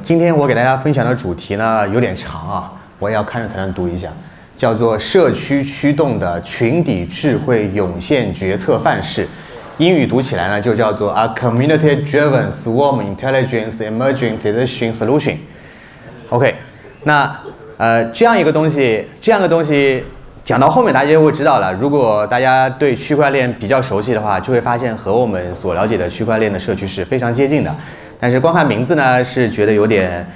今天我给大家分享的主题呢有点长啊，我也要看着才能读一下，叫做社区驱动的群体智慧涌现决策范式。英语读起来呢就叫做 A Community-Driven Swarm Intelligence Emerging Decision Solution。OK， 那这样一个东西讲到后面大家就会知道了。如果大家对区块链比较熟悉的话，就会发现和我们所了解的区块链的社区是非常接近的。但是光看名字呢，是觉得有点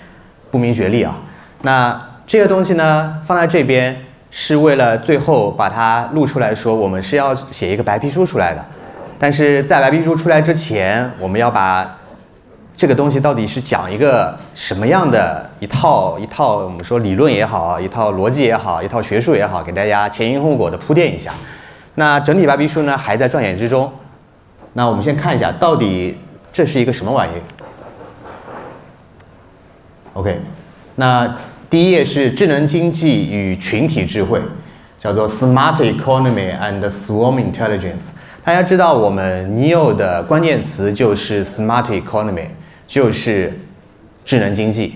不明觉厉啊。那这个东西呢，放在这边是为了最后把它录出来说，我们是要写一个白皮书出来的。但是在白皮书出来之前，我们要把这个东西到底是讲一个什么样的一套我们说理论也好，一套逻辑也好，一套学术也好，给大家前因后果的铺垫一下。那整体白皮书呢还在撰写之中。那我们先看一下，到底这是一个什么玩意？OK， 那第一页是智能经济与群体智慧，叫做 Smart Economy and Swarm Intelligence。大家知道我们 NEO 的关键词就是 Smart Economy， 就是智能经济。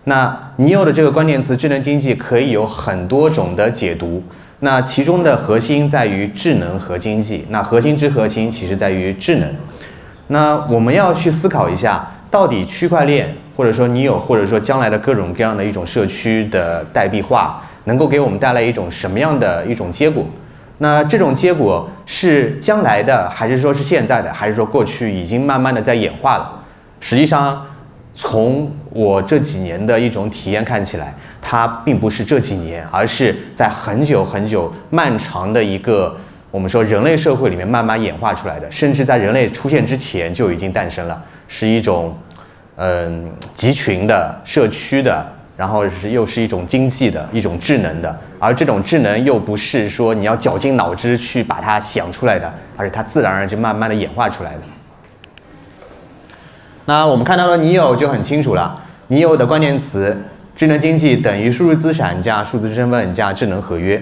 那 NEO 的这个关键词智能经济可以有很多种的解读，那其中的核心在于智能和经济，那核心之核心其实在于智能。那我们要去思考一下，到底区块链或者说NEO或者说将来的各种各样的一种社区的代币化，能够给我们带来一种什么样的一种结果？那这种结果是将来的，还是说是现在的，还是说过去已经慢慢的在演化了？实际上，从我这几年的一种体验看起来，它并不是这几年，而是在很久很久漫长的一个我们说人类社会里面慢慢演化出来的，甚至在人类出现之前就已经诞生了，是一种集群的、社区的，然后又是一种经济的、一种智能的，而这种智能又不是说你要绞尽脑汁去把它想出来的，而是它自然而然就慢慢的演化出来的。那我们看到的 NEO 就很清楚了 ，NEO 的关键词：智能经济等于数字资产加数字身份加智能合约。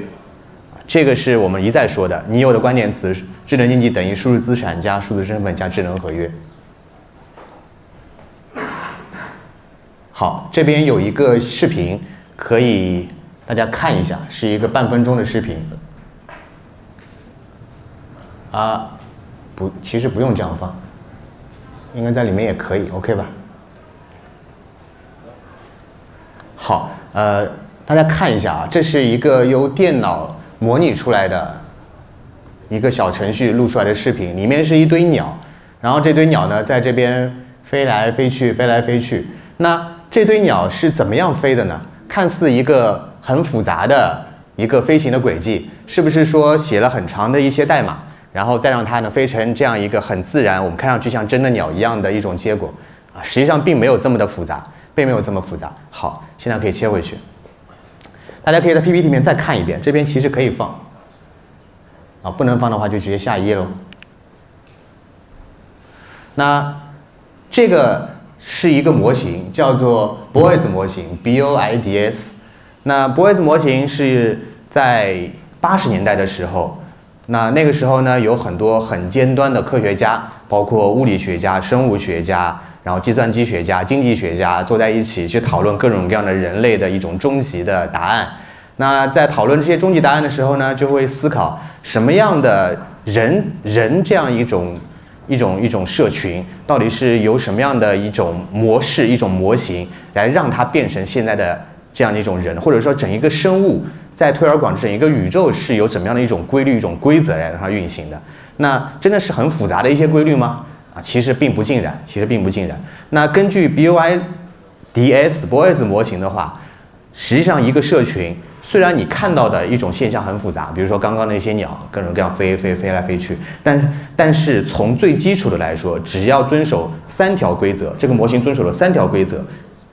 这个是我们一再说的 ，NEO 的关键词：智能经济等于数字资产加数字身份加智能合约。好，这边有一个视频，可以大家看一下，是一个半分钟的视频。其实不用这样放，应该在里面也可以 ，OK 吧？好，大家看一下啊，这是一个由电脑模拟出来的一个小程序录出来的视频，里面是一堆鸟，然后这堆鸟呢在这边飞来飞去，飞来飞去。那这堆鸟是怎么样飞的呢？看似一个很复杂的一个飞行的轨迹，是不是说写了很长的一些代码，然后再让它呢飞成这样一个很自然，我们看上去像真的鸟一样的一种结果啊？实际上并没有这么的复杂，并没有这么复杂。好，现在可以切回去，大家可以在 PPT 里面再看一遍，这边其实可以放啊，不能放的话就直接下一页喽。那这个是一个模型，叫做 BOIDS 模型 （BOIDS）。那 BOIDS 模型是在80年代的时候，那个时候呢，有很多很尖端的科学家，包括物理学家、生物学家，然后计算机学家、经济学家，坐在一起去讨论各种各样的人类的一种终极的答案。那在讨论这些终极答案的时候呢，就会思考什么样的人这样一种社群，到底是由什么样的一种模式、一种模型来让它变成现在的这样的一种人，或者说整一个生物在推而广之，整一个宇宙是由怎么样的一种规律、一种规则来让它运行的？那真的是很复杂的一些规律吗？其实并不尽然，那根据 BOIDS 模型的话，实际上一个社群，虽然你看到的一种现象很复杂，比如说刚刚那些鸟各种各样飞来飞去，但是从最基础的来说，只要遵守3条规则，这个模型遵守了3条规则，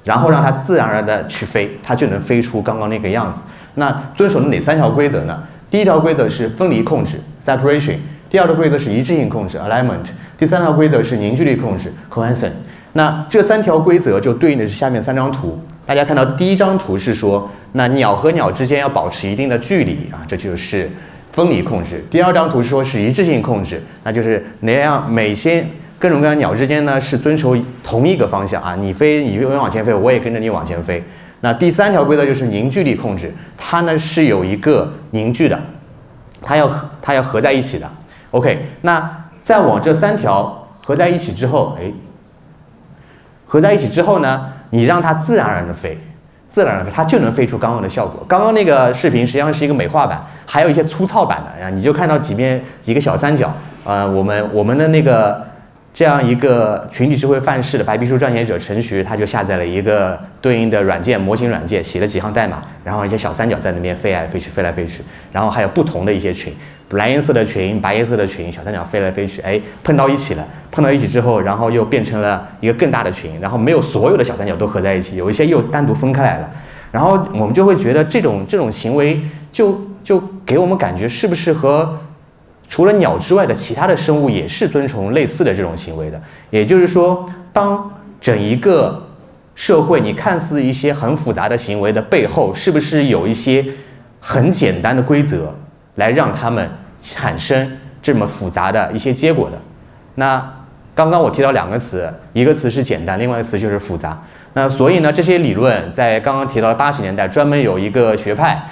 然后让它自然而然的去飞，它就能飞出刚刚那个样子。那遵守了哪3条规则呢？第一条规则是分离控制 （separation）， 第二条规则是一致性控制 （alignment）， 第3条规则是凝聚力控制 （cohesion）。那这3条规则就对应的是下面3张图。大家看到第一张图是说，那鸟和鸟之间要保持一定的距离啊，这就是分离控制。第二张图是说是一致性控制，那就是那样每些各种各样的鸟之间呢是遵守同一个方向啊，你飞，你往前飞，我也跟着你往前飞。那第3条规则就是凝聚力控制，它呢是有一个凝聚的，它要合在一起的。OK， 那再往这3条合在一起之后，合在一起之后呢，你让它自然而然的飞，它就能飞出刚刚的效果。刚刚那个视频实际上是一个美化版，还有一些粗糙版的，你就看到几个小三角，我们的那个这样一个群体智慧范式的白皮书撰写者陈徐，他就下载了一个对应的软件模型软件，写了几行代码，然后一些小三角在那边飞来飞去，然后还有不同的一些群，蓝颜色的群、白颜色的群，小三角飞来飞去，碰到一起了。碰到一起之后，然后又变成了一个更大的群，然后没有所有的小三角都合在一起，有一些又单独分开来了。然后我们就会觉得这种行为就给我们感觉是不是和除了鸟之外的其他的生物也是遵从类似的这种行为的？也就是说，当整一个社会你看似一些很复杂的行为的背后，是不是有一些很简单的规则来让他们产生这么复杂的一些结果的？那刚刚我提到2个词，一个词是简单，另外一个词就是复杂。那所以呢，这些理论在刚刚提到的80年代，专门有一个学派，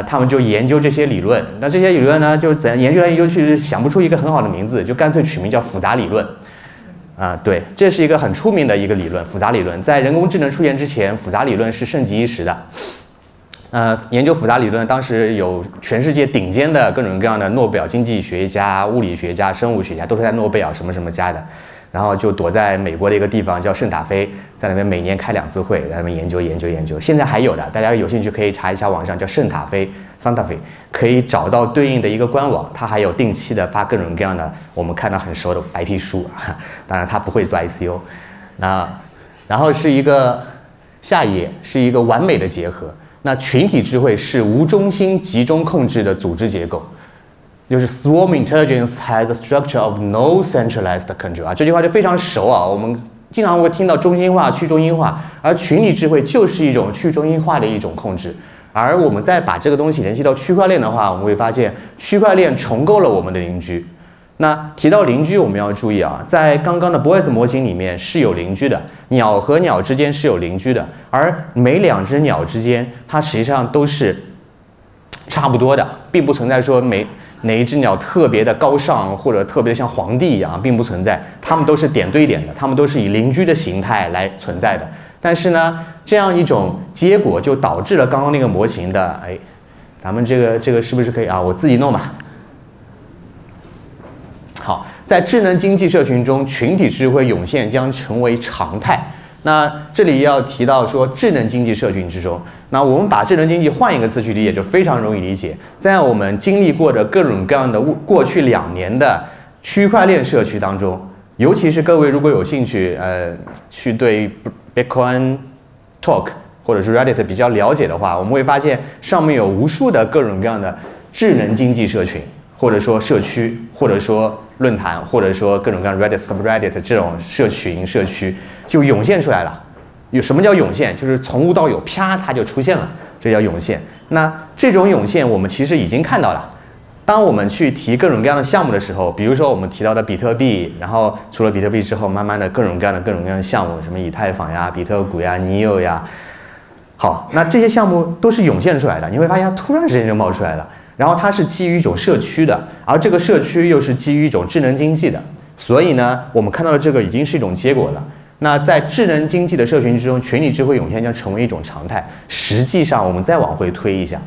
他们就研究这些理论。那这些理论呢，就研究来研究去，想不出一个很好的名字，就干脆取名叫复杂理论。对，这是一个很出名的一个理论，复杂理论。在人工智能出现之前，复杂理论是盛极一时的。研究复杂理论，当时有全世界顶尖的各种各样的诺贝尔经济学家、物理学家、生物学家，都是在诺贝尔什么什么家的，然后就躲在美国的一个地方叫圣塔菲，在那边每年开2次会，在那边研究。现在还有的，大家有兴趣可以查一下网上叫圣塔菲 （Santa Fe），可以找到对应的一个官网，它还有定期的发各种各样的我们看到很熟的白皮书，当然它不会做 ICO。然后是一个下一页是一个完美的结合。那群体智慧是无中心集中控制的组织结构，就是 Swarm intelligence has a structure of no centralized control 啊，这句话就非常熟啊，我们经常会听到中心化、去中心化，而群体智慧就是一种去中心化的一种控制。而我们再把这个东西联系到区块链的话，我们会发现区块链重构了我们的邻居。那提到邻居，我们要注意啊，在刚刚的 Boyce 模型里面是有邻居的，鸟和鸟之间是有邻居的，而每2只鸟之间，它实际上都是差不多的，并不存在说哪一只鸟特别的高尚或者特别的像皇帝一样，并不存在，它们都是点对点的，它们都是以邻居的形态来存在的。但是呢，这样一种结果就导致了刚刚那个模型的，咱们这个是不是可以啊？我自己弄吧。好，在智能经济社群中，群体智慧涌现将成为常态。那这里要提到说，智能经济社群之中，那我们把智能经济换一个词去理解，就非常容易理解。在我们经历过的各种各样的过去2年的区块链社区当中，尤其是各位如果有兴趣，去对 Bitcoin Talk 或者是 Reddit 比较了解的话，我们会发现上面有无数的各种各样的智能经济社群，或者说社区，或者说论坛，或者说各种各样 Reddit、Subreddit 这种社区就涌现出来了。有什么叫涌现？就是从无到有，啪，它就出现了，这叫涌现。那这种涌现，我们其实已经看到了。当我们去提各种各样的项目的时候，比如说我们提到的比特币，然后除了比特币之后，慢慢的各种各样的项目，什么以太坊呀、比特股呀、NEO 呀，好，那这些项目都是涌现出来的。你会发现它突然之间就冒出来了。然后它是基于一种社区的，而这个社区又是基于一种智能经济的，所以呢，我们看到的这个已经是一种结果了。那在智能经济的社群之中，群体智慧涌现将成为一种常态。实际上，我们再往回推一下，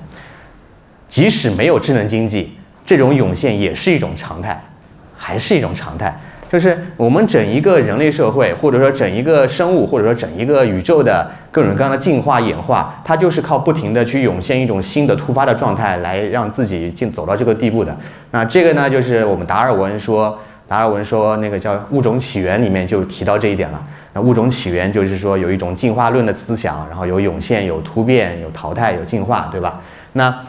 即使没有智能经济，这种涌现也是一种常态，还是一种常态。就是我们整一个人类社会，或者说整一个生物，或者说整一个宇宙的各种各样的进化演化，它就是靠不停的去涌现一种新的突发的状态，来让自己走到这个地步的。那这个呢，就是我们达尔文说那个叫《物种起源》里面就提到这一点了。那物种起源就是说有一种进化论的思想，然后有涌现、有突变、有淘汰、有进化，对吧？那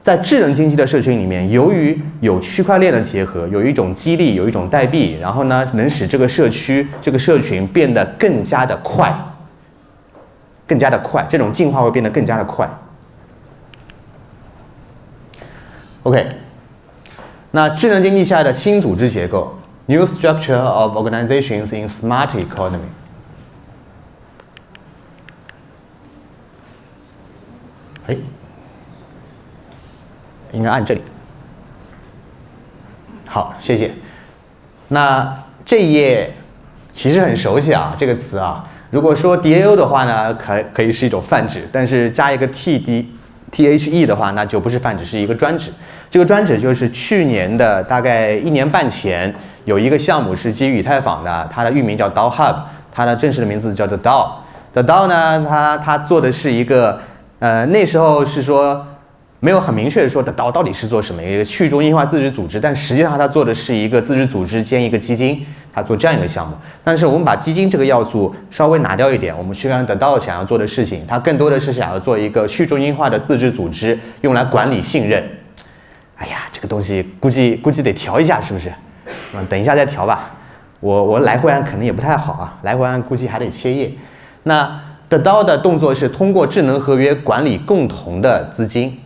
在智能经济的社群里面，由于有区块链的结合，有一种激励，有一种代币，然后呢，能使这个社区、这个社群变得更加的快，这种进化会变得更加的快。OK， 那智能经济下的新组织结构， New structure of organizations in smart economy. 哎，应该按这里。好，谢谢。那这一页其实很熟悉啊，这个词啊。如果说 DAO 的话呢，可以是一种泛指，但是加一个 THE 的话，那就不是泛指，是一个专指。这个专指就是去年的大概1年半前，有一个项目是基于以太坊的，它的域名叫 DAO Hub， 它的正式的名字叫做 DAO。The DAO 呢，它做的是一个那时候是说没有很明确的说的 DAO 到底是做什么，一个去中心化自治组织，但实际上它做的是一个自治组织兼一个基金，它做这样一个项目。但是我们把基金这个要素稍微拿掉一点，我们去看 The DAO 想要做的事情，它更多的是想要做一个去中心化的自治组织，用来管理信任。哎呀，这个东西估计得调一下，是不是？等一下再调吧。我来回按可能也不太好啊，来回按估计还得切页。那 The DAO 的动作是通过智能合约管理共同的资金，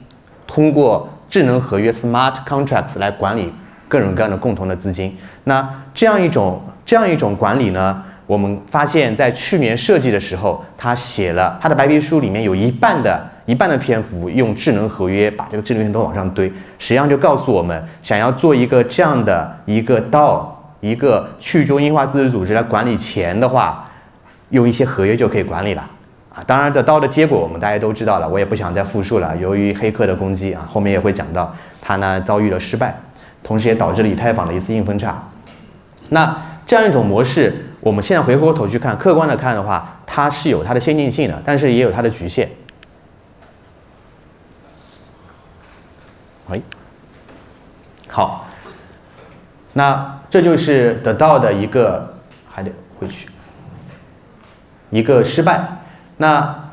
通过智能合约 smart contracts 来管理各种各样的共同的资金。那这样一种管理呢，我们发现在去年设计的时候，他写了他的白皮书里面有一半的篇幅用智能合约把这个智能合约都往上堆，实际上就告诉我们，想要做一个这样的一个 DAO， 一个去中心化自治组织来管理钱的话，用一些合约就可以管理了。当然，The DAO的结果我们大家都知道了，我也不想再复述了。由于黑客的攻击啊，后面也会讲到，它呢遭遇了失败，同时也导致了以太坊的一次硬分叉。那这样一种模式，我们现在回过头去看，客观的看的话，它是有它的先进性的，但是也有它的局限。好，那这就是 The DAO 的一个，还得回去，一个失败。那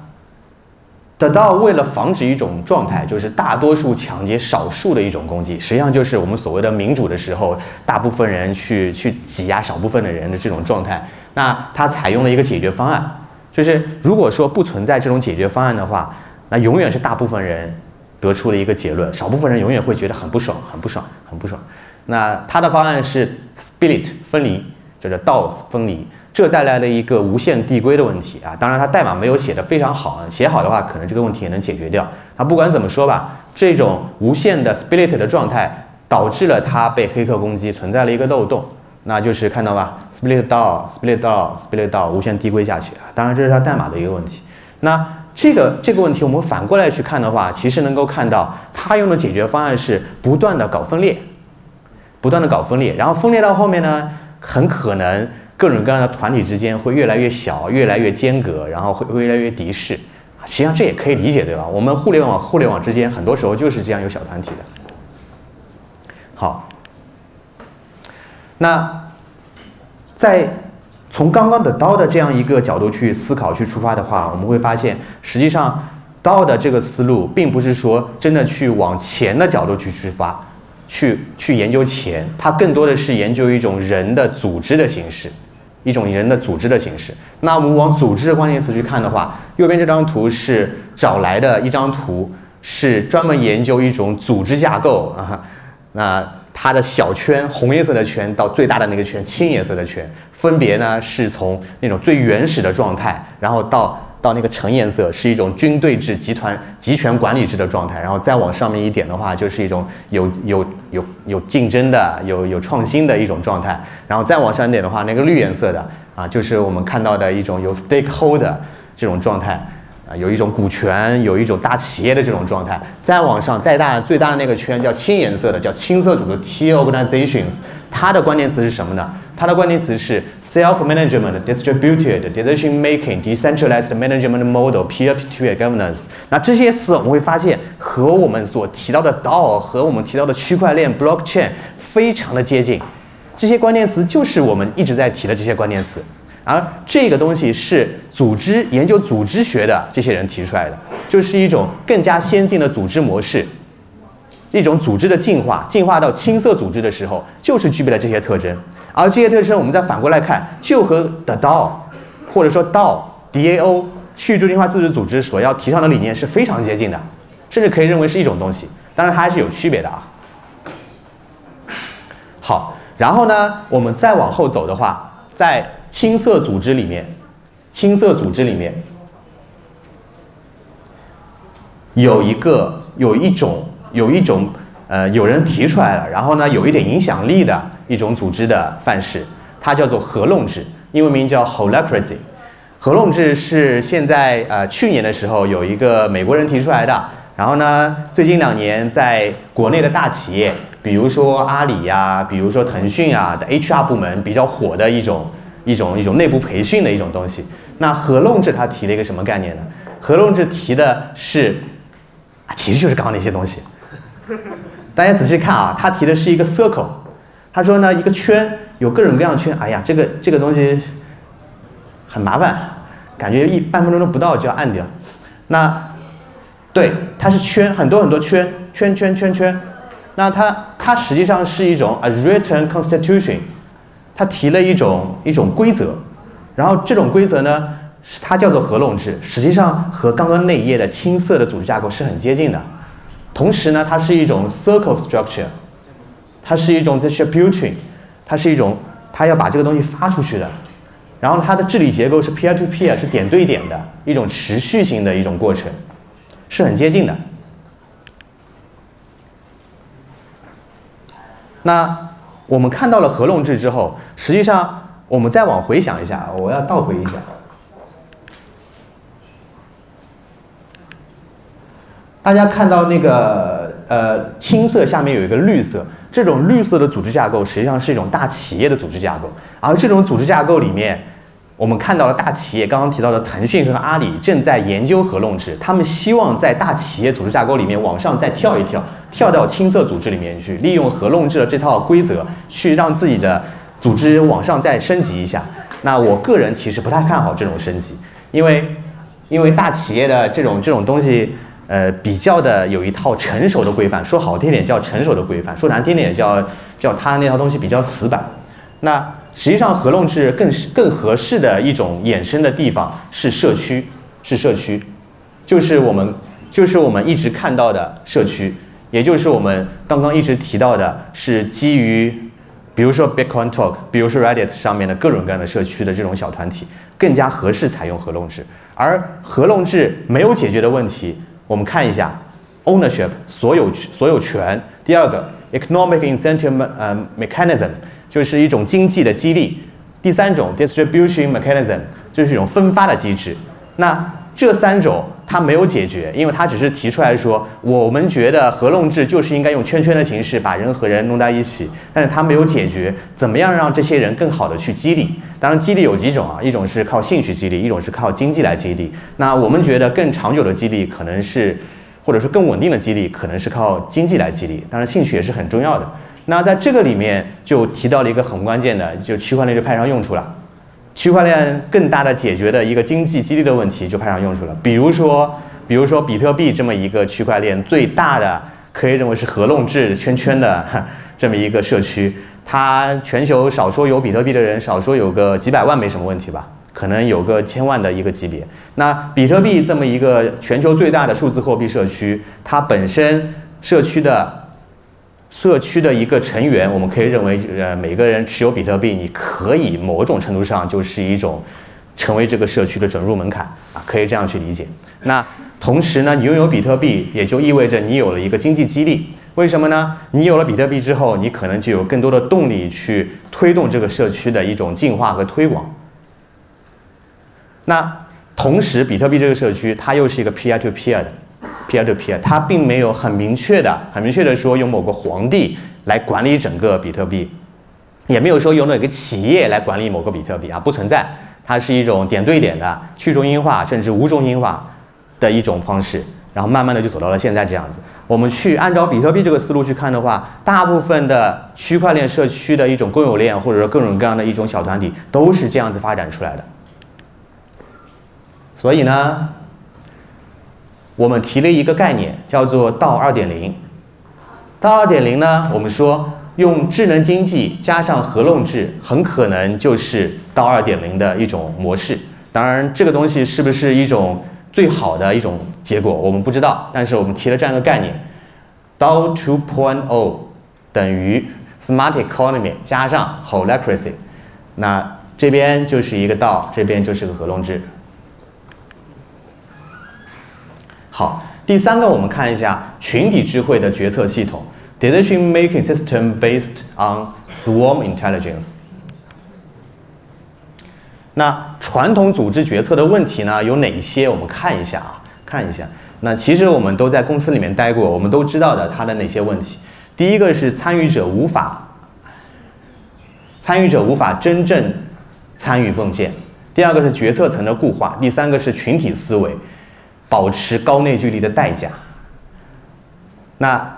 The DAO 为了防止一种状态，就是大多数抢劫少数的一种攻击，实际上就是我们所谓的民主的时候，大部分人去挤压少部分的人的这种状态。那它采用了一个解决方案，就是如果说不存在这种解决方案的话，那永远是大部分人得出了一个结论，少部分人永远会觉得很不爽。那它的方案是 split 分离，就是 DAO 分离。这带来了一个无限递归的问题啊！当然，它代码没有写得非常好，写好的话，可能这个问题也能解决掉。那不管怎么说吧，这种无限的 split 的状态导致了它被黑客攻击，存在了一个漏洞，那就是看到吧 ，split DAO 无限递归下去啊！当然，这是它代码的一个问题。那这个问题我们反过来去看的话，其实能够看到它用的解决方案是不断的搞分裂，然后分裂到后面呢，很可能各种各样的团体之间会越来越小，越来越间隔，然后会越来越敌视。实际上这也可以理解，对吧？我们互联网之间很多时候就是这样有小团体的。好，那从刚刚的 DAO 的这样一个角度去思考、去出发的话，我们会发现，实际上 DAO 的这个思路并不是说真的去往钱的角度去出发，去研究钱，它更多的是研究一种人的组织的形式。那我们往组织的关键词去看的话，右边这张图是找来的一张图，是专门研究一种组织架构啊。那它的小圈，红颜色的圈到最大的那个圈，青颜色的圈，分别呢是从那种最原始的状态，然后到那个橙颜色是一种军队制、集权管理制的状态，然后再往上面一点的话，就是一种有竞争的、有创新的一种状态，然后再往上一点的话，那个绿颜色的啊，就是我们看到的一种有 stakeholder 这种状态。有一种股权，有一种大企业的这种状态，再往上最大的那个圈叫青颜色的，叫青色组织 T organizations， 它的关键词是什么呢？它的关键词是 self-management, distributed decision making, decentralized management model, peer-to-peer governance。那这些词我们会发现和我们所提到的 DAO 和我们提到的区块链 blockchain 非常的接近，这些关键词就是我们一直在提的这些关键词。而这个东西是研究组织学的这些人提出来的，就是一种更加先进的组织模式，一种组织的进化到青色组织的时候，就是具备了这些特征。而这些特征，我们再反过来看，就和 The DAO 或者说 DAO 去中心化自治组织所要提倡的理念是非常接近的，甚至可以认为是一种东西。当然，它还是有区别的啊。好。然后呢，我们再往后走的话，在青色组织里面有人提出来了，然后呢有一点影响力的一种组织的范式，它叫做合弄制，英文名叫 Holacracy。合弄制是现在去年的时候有一个美国人提出来的，然后呢最近2年在国内的大企业，比如说阿里呀，比如说腾讯啊的 HR 部门比较火的一种内部培训的一种东西。那合弄制它提了一个什么概念呢？合弄制提的是，其实就是刚刚那些东西。大家仔细看啊，他提的是一个 circle， 他说呢一个圈有各种各样的圈，哎呀这个东西很麻烦，感觉半分钟都不到就要按掉。那对，它是圈，很多圈。那它实际上是一种 a written constitution， 它提了一种规则，然后这种规则呢，它叫做合弄制，实际上和刚刚那一页的青色的组织架构是很接近的。同时呢，它是一种 circle structure， 它是一种 distribution， 它要把这个东西发出去的。然后它的治理结构是 peer to peer， 是点对点的一种持续性的一种过程，是很接近的。那我们看到了合弄制之后，实际上我们再往回想一下，我要倒回一下。大家看到那个青色下面有一个绿色，这种绿色的组织架构实际上是一种大企业的组织架构，而这种组织架构里面，我们看到了大企业，刚刚提到的腾讯和阿里正在研究合弄制，他们希望在大企业组织架构里面往上再跳一跳，跳到青色组织里面去，利用合弄制的这套规则去让自己的组织往上再升级一下。那我个人其实不太看好这种升级，因为大企业的这种东西。比较的有一套成熟的规范，说好听点叫成熟的规范，说难听点叫它那套东西比较死板。那实际上合弄制更合适的一种衍生的地方是社区，就是我们一直看到的社区，也就是我们刚刚一直提到的是基于比如说 Bitcoin Talk， 比如说 Reddit 上面的各种各样的社区的这种小团体，更加合适采用合弄制。而合弄制没有解决的问题，我们看一下 ownership 所有权，第二个 economic incentive mechanism 就是一种经济的激励，第三种 distribution mechanism 就是一种分发的机制。那这3种它没有解决，因为它只是提出来说我们觉得合弄制就是应该用圈圈的形式把人和人弄在一起，但是它没有解决怎么样让这些人更好的去激励。当然激励有几种啊，一种是靠兴趣激励，一种是靠经济来激励。那我们觉得更长久的激励可能是，或者说更稳定的激励可能是靠经济来激励，当然兴趣也是很重要的。那在这个里面就提到了一个很关键的，就区块链就派上用处了。区块链更大的解决的一个经济激励的问题就派上用处了。比如说比特币这么一个区块链最大的可以认为是合弄制圈圈的这么一个社区，它全球少说有比特币的人少说有个几百万没什么问题吧，可能有个1000万的一个级别。那比特币这么一个全球最大的数字货币社区，它本身社区的一个成员，我们可以认为每个人持有比特币，你可以某种程度上就是一种成为这个社区的准入门槛啊，可以这样去理解。那同时呢，你拥有比特币也就意味着你有了一个经济激励。为什么呢？你有了比特币之后，你可能就有更多的动力去推动这个社区的一种进化和推广。那同时，比特币这个社区它又是一个 peer to peer，它并没有很明确的说有某个皇帝来管理整个比特币，也没有说有哪个企业来管理某个比特币啊，不存在。它是一种点对点的去中心化甚至无中心化的一种方式，然后慢慢的就走到了现在这样子。我们去按照比特币这个思路去看的话，大部分的区块链社区的一种公有链或者说各种各样的一种小团体都是这样子发展出来的。所以呢，我们提了一个概念叫做道 2.0。 道 2.0 呢，我们说用智能经济加上合弄制，很可能就是道 2.0 的一种模式。当然这个东西是不是一种最好的一种结果我们不知道，但是我们提了这样一个概念，道 2.0 等于 smart economy 加上 holacracy， 那这边就是一个道，这边就是个合龙制。好，第三个我们看一下群体智慧的决策系统 ，decision making system based on swarm intelligence。那传统组织决策的问题呢有哪些？我们看一下啊，看一下。那其实我们都在公司里面待过，我们都知道的它的哪些问题。第一个是参与者无法真正参与洞见，第二个是决策层的固化，第三个是群体思维，保持高内聚力的代价。那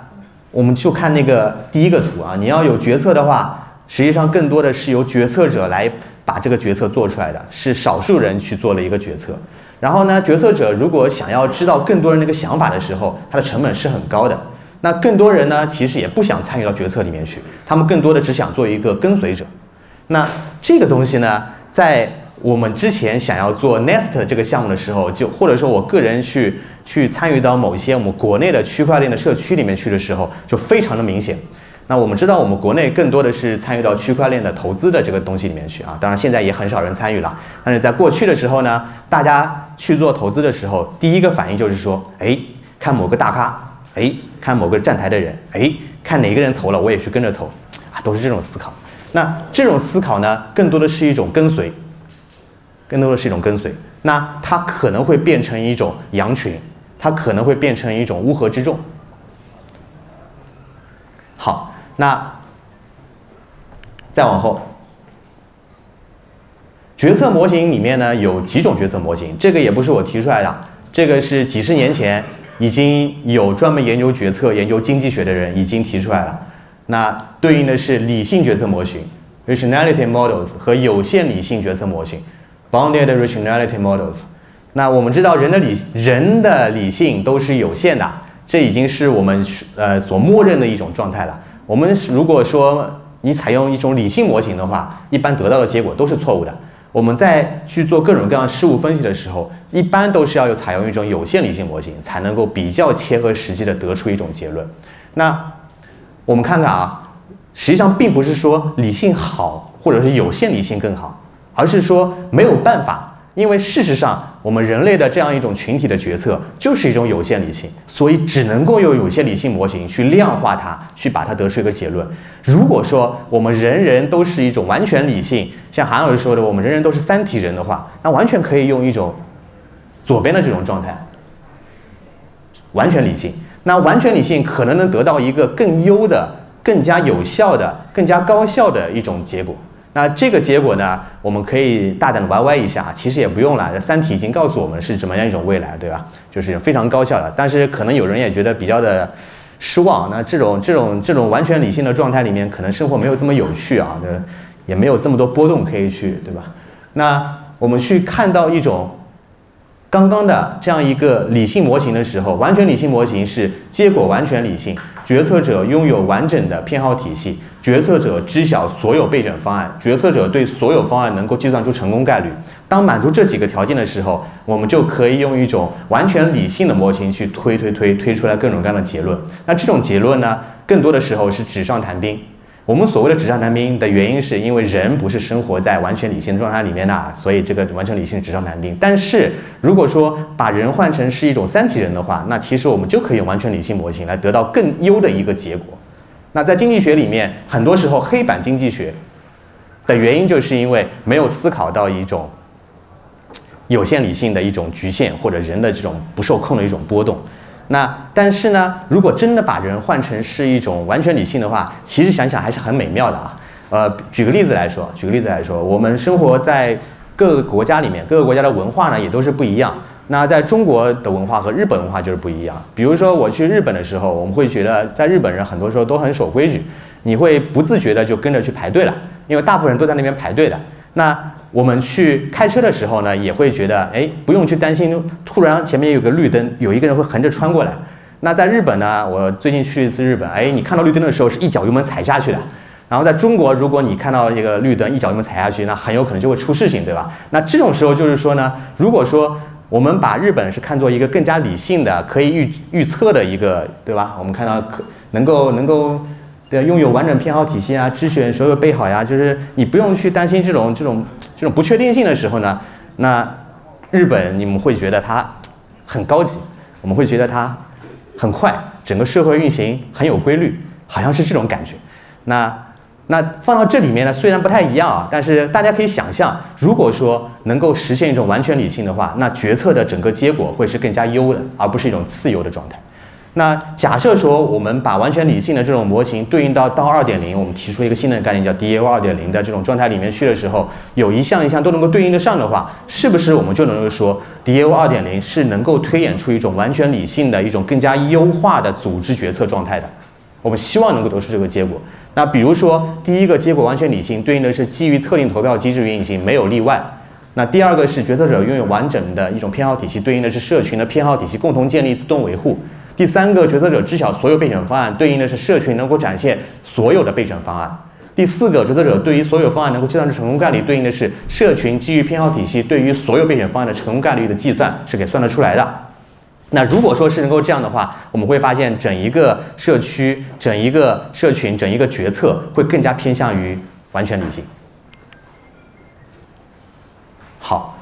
我们就看那个第一个图啊，你要有决策的话，实际上更多的是由决策者来把这个决策做出来的，是少数人去做了一个决策。然后呢，决策者如果想要知道更多人那个想法的时候，它的成本是很高的。那更多人呢，其实也不想参与到决策里面去，他们更多的只想做一个跟随者。那这个东西呢，在我们之前想要做 Nest 这个项目的时候，就或者说我个人去参与到某一些我们国内的区块链的社区里面去的时候，就非常的明显。那我们知道我们国内更多的是参与到区块链的投资的这个东西里面去啊，当然现在也很少人参与了。但是在过去的时候呢，大家去做投资的时候，第一个反应就是说，哎，看某个大咖，哎，看某个站台的人，哎，看哪个人投了，我也去跟着投，啊，都是这种思考。那这种思考呢，更多的是一种跟随，那它可能会变成一种羊群，它可能会变成一种乌合之众。好，那再往后，决策模型里面呢有几种决策模型，这个也不是我提出来的，这个是几十年前已经有专门研究决策、研究经济学的人已经提出来了。那对应的是理性决策模型 （rationality models） 和有限理性决策模型 （bounded rationality models）。那我们知道人的理性都是有限的，这已经是我们所默认的一种状态了。我们如果说你采用一种理性模型的话，一般得到的结果都是错误的。我们在去做各种各样的事物分析的时候，一般都是要采用一种有限理性模型，才能够比较切合实际的得出一种结论。那我们看看啊，实际上并不是说理性好，或者是有限理性更好，而是说没有办法，因为事实上我们人类的这样一种群体的决策就是一种有限理性，所以只能够用有限理性模型去量化它，去把它得出一个结论。如果说我们人人都是一种完全理性，像韩老师说的，我们人人都是三体人的话，那完全可以用一种左边的这种状态，完全理性。那完全理性可能得到一个更优的、更加有效的、更加高效的一种结果。那这个结果呢，我们可以大胆的歪一下，其实也不用了，三体已经告诉我们是怎么样一种未来，对吧？就是非常高效的。但是可能有人也觉得比较的失望。那这种完全理性的状态里面，可能生活没有这么有趣啊，也没有这么多波动可以去，对吧？那我们去看到一种刚刚的这样一个理性模型的时候，完全理性模型是结果完全理性，决策者拥有完整的偏好体系，决策者知晓所有备选方案，决策者对所有方案能够计算出成功概率。当满足这几个条件的时候，我们就可以用一种完全理性的模型去推出来各种各样的结论。那这种结论呢，更多的时候是纸上谈兵。我们所谓的纸上谈兵的原因，是因为人不是生活在完全理性状态里面的，所以这个完全理性纸上谈兵。但是如果说把人换成是一种三体人的话，那其实我们就可以用完全理性模型来得到更优的一个结果。那在经济学里面，很多时候黑板经济学的原因，就是因为没有思考到一种有限理性的一种局限，或者人的这种不受控的一种波动。那但是呢，如果真的把人换成是一种完全理性的话，其实想想还是很美妙的啊。举个例子来说，我们生活在各个国家里面，各个国家的文化呢也都是不一样。那在中国的文化和日本文化就是不一样。比如说我去日本的时候，我们会觉得在日本人很多时候都很守规矩，你会不自觉的就跟着去排队了，因为大部分人都在那边排队的。那我们去开车的时候呢，也会觉得，哎，不用去担心突然前面有个绿灯，有一个人会横着穿过来。那在日本呢，我最近去一次日本，哎，你看到绿灯的时候是一脚油门踩下去的。然后在中国，如果你看到这个绿灯一脚油门踩下去，那很有可能就会出事情，对吧？那这种时候就是说呢，如果说我们把日本是看作一个更加理性的、可以预测的一个，对吧？我们看到能够对，拥有完整偏好体系啊，知识点所有备好呀，就是你不用去担心这种不确定性的时候呢，那日本你们会觉得它很高级，我们会觉得它很快，整个社会运行很有规律，好像是这种感觉。那放到这里面呢，虽然不太一样啊，但是大家可以想象，如果说能够实现一种完全理性的话，那决策的整个结果会是更加优的，而不是一种次优的状态。那假设说我们把完全理性的这种模型对应到DAO 2.0，我们提出一个新的概念叫 DAO 2.0的这种状态里面去的时候，有一项一项都能够对应得上的话，是不是我们就能够说 DAO 2.0是能够推演出一种完全理性的一种更加优化的组织决策状态的？我们希望能够得出这个结果。那比如说第一个结果完全理性对应的是基于特定投票机制运行，没有例外。那第二个是决策者拥有完整的一种偏好体系，对应的是社群的偏好体系共同建立、自动维护。第三个，决策者知晓所有备选方案，对应的是社群能够展现所有的备选方案。第四个，决策者对于所有方案能够计算出成功概率，对应的是社群基于偏好体系对于所有备选方案的成功概率的计算是给算得出来的。那如果说是能够这样的话，我们会发现整一个社区、整一个社群、整一个决策会更加偏向于完全理性。好。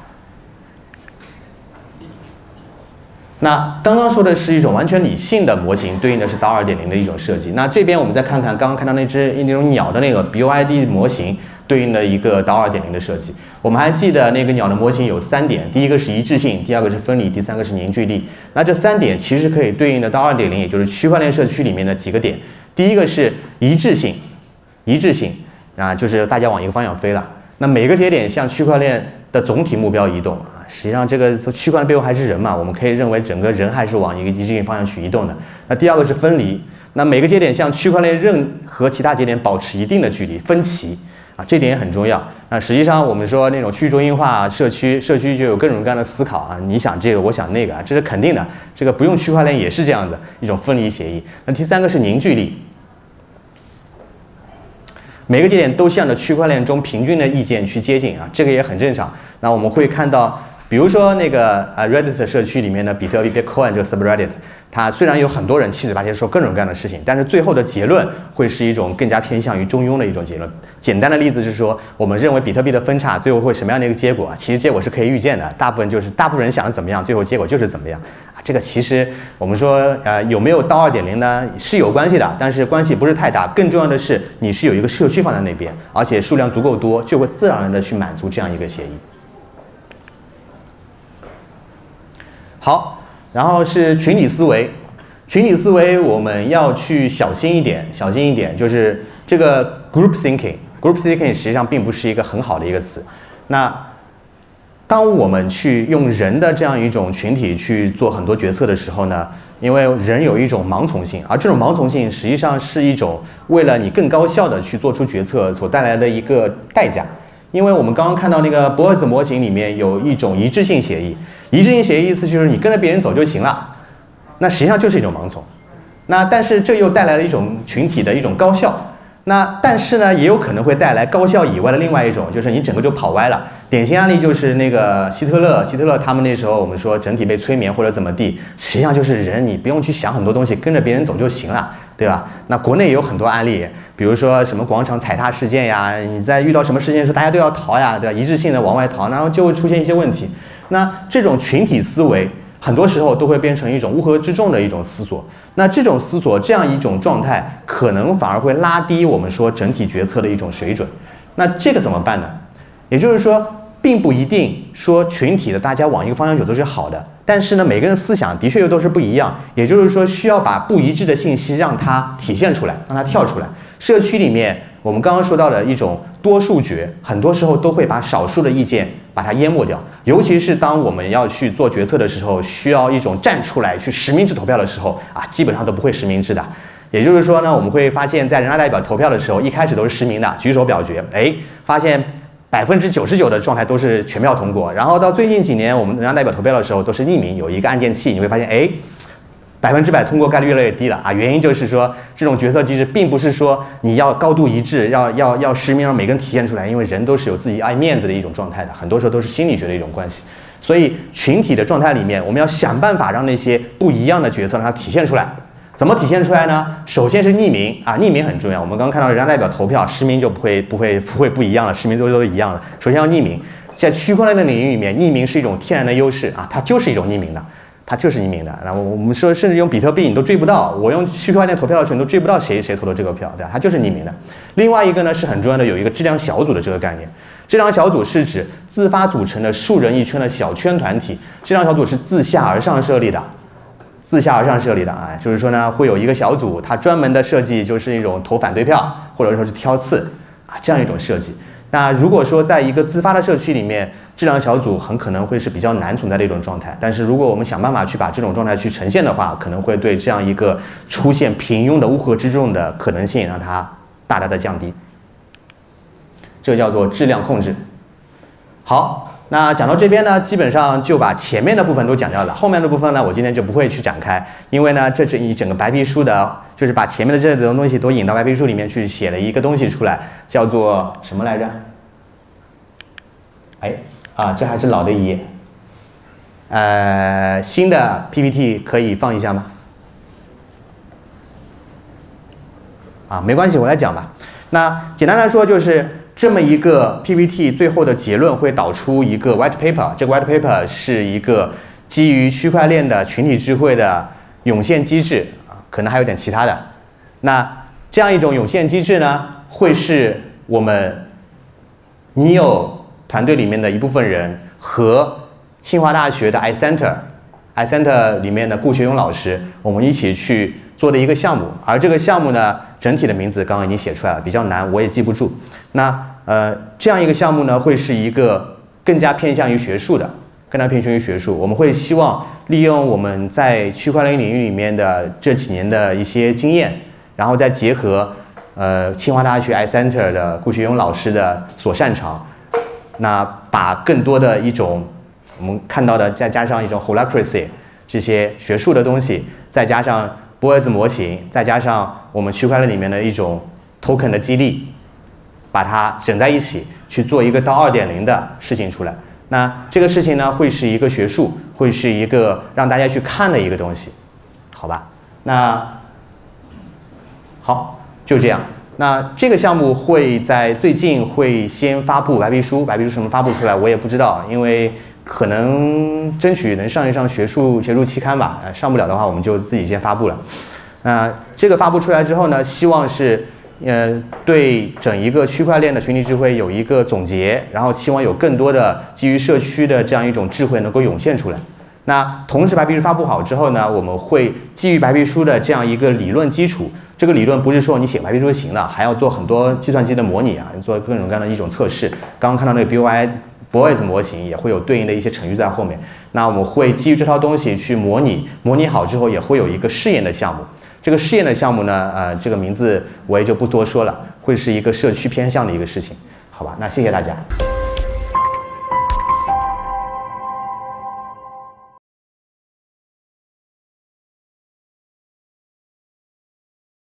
那刚刚说的是一种完全理性的模型，对应的是DAO 2.0的一种设计。那这边我们再看看刚刚看到那种鸟的那个 BOID 模型，对应的一个DAO 2.0的设计。我们还记得那个鸟的模型有3点，第一个是一致性，第二个是分离，第三个是凝聚力。那这3点其实可以对应的DAO 2.0，也就是区块链社区里面的几个点。第一个是一致性，啊，就是大家往一个方向飞了。那每个节点向区块链的总体目标移动。实际上，这个区块链背后还是人嘛，我们可以认为整个人还是往一个一致性方向去移动的。那第二个是分离，那每个节点向区块链任何其他节点保持一定的距离，分歧啊，这点也很重要。那实际上我们说那种去中心化社区就有各种各样的思考啊，你想这个，我想那个啊，这是肯定的。这个不用区块链也是这样的一种分离协议。那第三个是凝聚力。每个节点都向着区块链中平均的意见去接近啊，这个也很正常。那我们会看到，比如说那个Reddit 社区里面的比特币 Bitcoin 这个 subreddit， 它虽然有很多人七嘴八舌说各种各样的事情，但是最后的结论会是一种更加偏向于中庸的一种结论。简单的例子是说，我们认为比特币的分叉最后会什么样的一个结果啊？其实结果是可以预见的，大部分人想的怎么样，最后结果就是怎么样啊。这个其实我们说有没有DAO 2.0呢？是有关系的，但是关系不是太大。更重要的是，你是有一个社区放在那边，而且数量足够多，就会自然而然的去满足这样一个协议。好，然后是群体思维。群体思维我们要去小心一点，就是这个 group thinking 实际上并不是一个很好的一个词。那当我们去用人的这样一种群体去做很多决策的时候呢，因为人有一种盲从性，而这种盲从性实际上是一种为了你更高效的去做出决策所带来的一个代价。因为我们刚刚看到那个博尔兹模型里面有一种一致性协议，一致性协议意思就是你跟着别人走就行了，那实际上就是一种盲从。那但是这又带来了一种群体的一种高效。那但是呢，也有可能会带来高效以外的另外一种，就是你整个就跑歪了。典型案例就是那个希特勒他们那时候我们说整体被催眠或者怎么地，实际上就是人你不用去想很多东西，跟着别人走就行了，对吧？那国内也有很多案例，比如说什么广场踩踏事件呀，你在遇到什么事情的时候，大家都要逃呀，对吧？一致性的往外逃，然后就会出现一些问题。那这种群体思维很多时候都会变成一种乌合之众的一种思索。那这种思索，这样一种状态，可能反而会拉低我们说整体决策的一种水准。那这个怎么办呢？也就是说，并不一定说群体的大家往一个方向走都是好的，但是呢，每个人思想的确又都是不一样。也就是说，需要把不一致的信息让它体现出来，让它跳出来。社区里面，我们刚刚说到的一种多数决，很多时候都会把少数的意见把它淹没掉。尤其是当我们要去做决策的时候，需要一种站出来去实名制投票的时候啊，基本上都不会实名制的。也就是说呢，我们会发现，在人大代表投票的时候，一开始都是实名的，举手表决，发现99%的状态都是全票通过。然后到最近几年，我们人大代表投票的时候都是匿名，有一个按键器，你会发现100%通过概率越来越低了啊！原因就是说，这种决策机制并不是说你要高度一致，要实名让每个人体现出来，因为人都是有自己爱面子的一种状态的，很多时候都是心理学的一种关系。所以群体的状态里面，我们要想办法让那些不一样的决策让它体现出来。怎么体现出来呢？首先是匿名啊，匿名很重要。我们刚刚看到人大代表投票，实名就不会不一样了，实名都是一样的。首先要匿名，在区块链的领域里面，匿名是一种天然的优势啊，它就是一种匿名的。它就是匿名的，然后我们说，甚至用比特币你都追不到，我用区块链投票的时候你都追不到谁投的这个票，对吧？它就是匿名的。另外一个呢是很重要的，有一个质量小组的这个概念。质量小组是指自发组成的数人一圈的小圈团体，质量小组是自下而上设立的，啊，就是说呢会有一个小组，它专门的设计就是一种投反对票，或者说是挑刺啊这样一种设计。那如果说在一个自发的社区里面，质量小组很可能会是比较难存在的一种状态。但是如果我们想办法去把这种状态去呈现的话，可能会对这样一个出现平庸的乌合之众的可能性让它大大的降低。这叫做质量控制。好，那讲到这边呢，基本上就把前面的部分都讲掉了，后面的部分呢，我今天就不会去展开，因为呢，这是以整个白皮书的，就是把前面的这种东西都引到白皮书里面去写了一个东西出来，叫做什么来着？这还是老的一页。新的 PPT 可以放一下吗？没关系，我来讲吧。那简单来说就是这么一个 PPT， 最后的结论会导出一个 white paper。这个 white paper 是一个基于区块链的群体智慧的涌现机制可能还有点其他的。那这样一种涌现机制呢，会是我们NEO团队里面的一部分人和清华大学的 iCenter 里面的顾学勇老师，我们一起去做的一个项目。而这个项目呢，整体的名字刚刚已经写出来了，比较难，我也记不住。那这样一个项目呢，会是一个更加偏向于学术的，我们会希望利用我们在区块链领域里面的这几年的一些经验，然后再结合清华大学 iCenter 的顾学勇老师的所擅长。那把更多的一种我们看到的，再加上一种 holacracy 这些学术的东西，再加上波尔兹模型，再加上我们区块链里面的一种 token 的激励，把它整在一起去做一个到 2.0 的事情出来。那这个事情呢，会是一个学术，会是一个让大家去看的一个东西，好吧？那好，就这样。那这个项目会在最近会先发布白皮书什么发布出来我也不知道，因为可能争取能上一上学术期刊吧，上不了的话我们就自己先发布了。那这个发布出来之后呢，希望是对整一个区块链的群体智慧有一个总结，然后希望有更多的基于社区的这样一种智慧能够涌现出来。那同时白皮书发布好之后呢，我们会基于白皮书的这样一个理论基础，这个理论不是说你写白皮书就行了，还要做很多计算机的模拟做各种各样的一种测试。刚刚看到那个 BOIS 模型也会有对应的一些程序在后面。那我们会基于这套东西去模拟好之后，也会有一个试验的项目。这个试验的项目呢，这个名字我也就不多说了，会是一个社区偏向的一个事情，好吧？那谢谢大家。